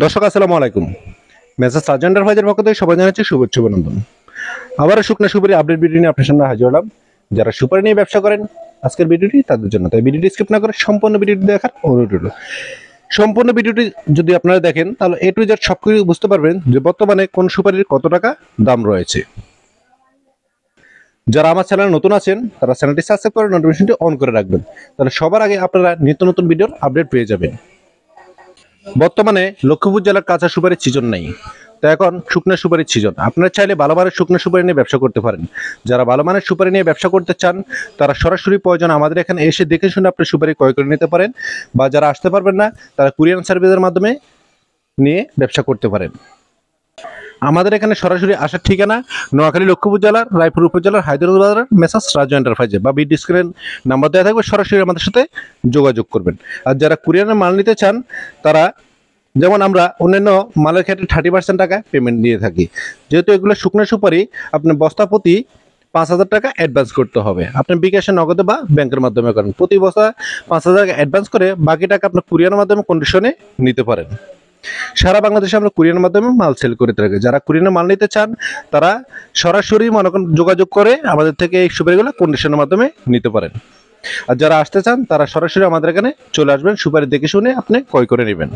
দর্শক আসসালামু আলাইকুম। মেসার্স সার্জন এন্টারপ্রাইজের পক্ষ থেকে সবাই জানাচ্ছি শুভেচ্ছা অভিনন্দন। আবারও শুকনা সুপারি আপডেট ভিডিও নিয়ে আপনার সামনে হাজির হলাম। যারা সুপারি নিয়ে ব্যবসা করেন আজকের ভিডিওটি তাদের জন্য, তাই ভিডিওটি স্কিপ না করে সম্পূর্ণ ভিডিওটি দেখার অনুরোধ রইল। সম্পূর্ণ ভিডিওটি যদি আপনারা দেখেন তাহলে এ টু জেড সবকিছু বুঝতে পারবেন যে বর্তমানে কোন সুপারির কত টাকা দাম রয়েছে। যারা আমার চ্যানেলে নতুন আছেন তারা চ্যানেলটি সাবস্ক্রাইব করে নোটিফিকেশনটি অন করে রাখবেন, তাহলে সবার আগে আপনারা নিত্য নতুন ভিডিওর আপডেট পেয়ে যাবেন। বর্তমানে লক্ষ্মীপুর জেলার কাঁচা সুপারির সিজন নেই, তো এখন শুকনো সুপারির সিজন। আপনারা চাইলে ভালো মানের শুকনো সুপারি নিয়ে ব্যবসা করতে পারেন। যারা ভালো মানের সুপারি নিয়ে ব্যবসা করতে চান তারা সরাসরি প্রয়োজন আমাদের এখানে এসে দেখে শুনে আপনি সুপারি ক্রয় করে নিতে পারেন, বা যারা আসতে পারবেন না তারা কুরিয়ার সার্ভিসের মাধ্যমে নিয়ে ব্যবসা করতে পারেন। আমাদের এখানে সরাসরি আসার ঠিকানা নোয়াখালী লক্ষ্মীপুর জেলার রায়পুর উপজেলার হায়দ্রাবাদ বাজারের মেসার্স রাজু এন্টারপ্রাইজে, বা ভিডিও স্ক্রিন নাম্বার দেওয়া থাকবে, সরাসরি আমাদের সাথে যোগাযোগ করবেন। আর যারা কুরিয়ারের মাল নিতে চান তারা, যেমন আমরা অন্যান্য মালের ক্ষেত্রে 30% টাকা পেমেন্ট দিয়ে থাকি, যেহেতু এগুলো শুকনো সুপারি আপনার বস্তা প্রতি 5,000 টাকা অ্যাডভান্স করতে হবে। আপনি বিকাশে, নগদে বা ব্যাংকের মাধ্যমে করেন, প্রতি বস্তা 5,000 টাকা অ্যাডভান্স করে বাকি টাকা আপনার কুরিয়ারের মাধ্যমে কন্ডিশনে নিতে পারেন। সারা বাংলাদেশে আমরা কুরিয়ারের মাধ্যমে মাল সেল করে থাকি। যারা কুরিয়ারে মাল নিতে চান তারা সরাসরি মনে করেন যোগাযোগ করে আমাদের থেকে এই সুপারিগুলো কন্ডিশনের মাধ্যমে নিতে পারেন। আর যারা আসতে চান তারা সরাসরি আমাদের এখানে চলে আসবেন, সুপারি দেখে শুনে আপনি ক্রয় করে নেবেন।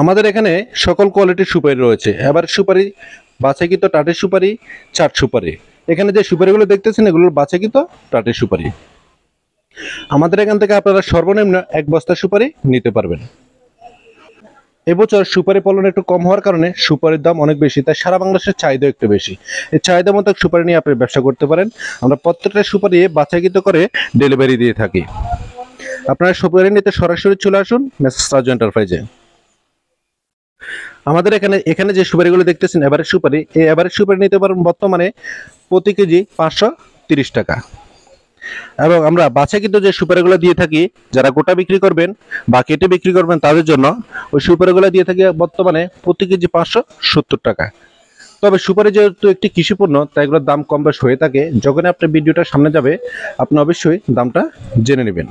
আমাদের এখানে সকল কোয়ালিটির সুপারি রয়েছে, এবার সুপারি বাছাইকৃত টাটের সুপারি, চাট সুপারি। এখানে যে সুপারিগুলো দেখতেছেন এগুলো বাছাইকৃত টাটের সুপারি। আমাদের এখান থেকে আপনারা সর্বনিম্ন 1 বস্তা সুপারি নিতে পারবেন। এবছর সুপারি ফলন একটু কম হওয়ার কারণে সুপারির দাম অনেক বেশি, তাই সারা বাংলাদেশের চাহিদা একটু বেশি। এই চাহিদা মতো সুপারি নিয়ে আপনি ব্যবসা করতে পারেন। আমরা প্রত্যেকটা সুপারি বাছাইকৃত করে ডেলিভারি দিয়ে থাকি। আপনারা সুপারি নিতে সরাসরি চলে আসুন মেসার্স রাজু এন্টারপ্রাইজে। আমাদের এখানে যে সুপারিগুলো দেখতেছেন এভারেজ সুপারি, এই এভারেজ সুপারি নিতে পারেন বর্তমানে প্রতি কেজি 530 টাকা। এবং আমরা বাছাইকৃত যে সুপারিগুলো দিয়ে থাকি, যারা গোটা বিক্রি করবেন বা কেটে বিক্রি করবেন তাদের জন্য ওই সুপারিগুলো দিয়ে থাকি বর্তমানে প্রতি কেজি 570 টাকা। তবে সুপারি যেহেতু একটি কৃষিপণ্য তাই এগুলোর দাম কম বেশ হয়ে থাকে। যখন আপনার ভিডিওটা সামনে যাবে আপনি অবশ্যই দামটা জেনে নেবেন।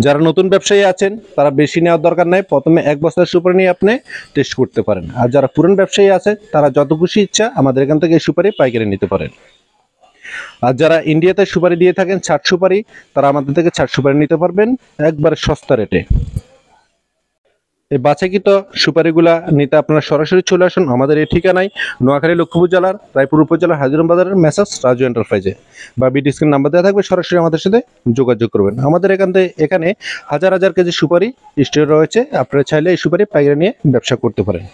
যারা নতুন ব্যবসায়ী আছেন তারা বেশি নেওয়ার দরকার নাই, প্রথমে 1 বস্তার সুপারি নিয়ে আপনি টেস্ট করতে পারেন। আর যারা পুরান ব্যবসায়ী আছে তারা যত খুশি ইচ্ছা আমাদের এখান থেকে এই সুপারি পাইকারি নিতে পারেন। আর যারা ইন্ডিয়াতে সুপারি দিয়ে থাকেন ছাট সুপারি, তারা আমাদের থেকে ছাট সুপারি নিতে পারবেন একবারে সস্তা রেটে। এই বাছাইকৃত সুপারিগুলা নিতে আপনারা সরাসরি চলে আসুন আমাদের এই ঠিকানায় নোয়াখালী লক্ষ্মীপুর জেলার রায়পুর উপজেলার হায়দ্রাবাদ বাজারের মেসার্স রাজু এন্টারপ্রাইজে, বা ভিডিও স্ক্রিন নাম্বার দেওয়া থাকবে, সরাসরি আমাদের সাথে যোগাযোগ করবেন। আমাদের এখানে হাজার হাজার কেজি সুপারি স্টোর রয়েছে, আপনারা চাইলে এই সুপারি পাইকারি নিয়ে ব্যবসা করতে পারেন।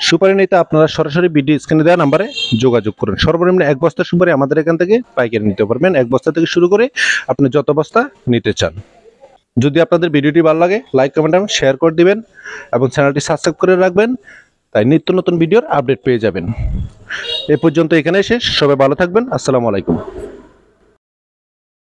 সুপারি নিতে আপনারা সরাসরি ভিডিও স্ক্রিনে দেওয়া নাম্বারে যোগাযোগ করুন। সর্বনিম্ন 1 বস্তা সুপারি আমাদের এখান থেকে পাইকারি নিতে পারবেন, 1 বস্তা থেকে শুরু করে আপনি যত বস্তা নিতে চান। যদি আপনাদের ভিডিওটি ভালো লাগে লাইক, কমেন্ট এবং শেয়ার করে দিবেন এবং চ্যানেলটি সাবস্ক্রাইব করে রাখবেন, তাই নিত্য নতুন ভিডিওর আপডেট পেয়ে যাবেন। এ পর্যন্ত এখানে শেষ, সবাই ভালো থাকবেন। আসসালামু আলাইকুম।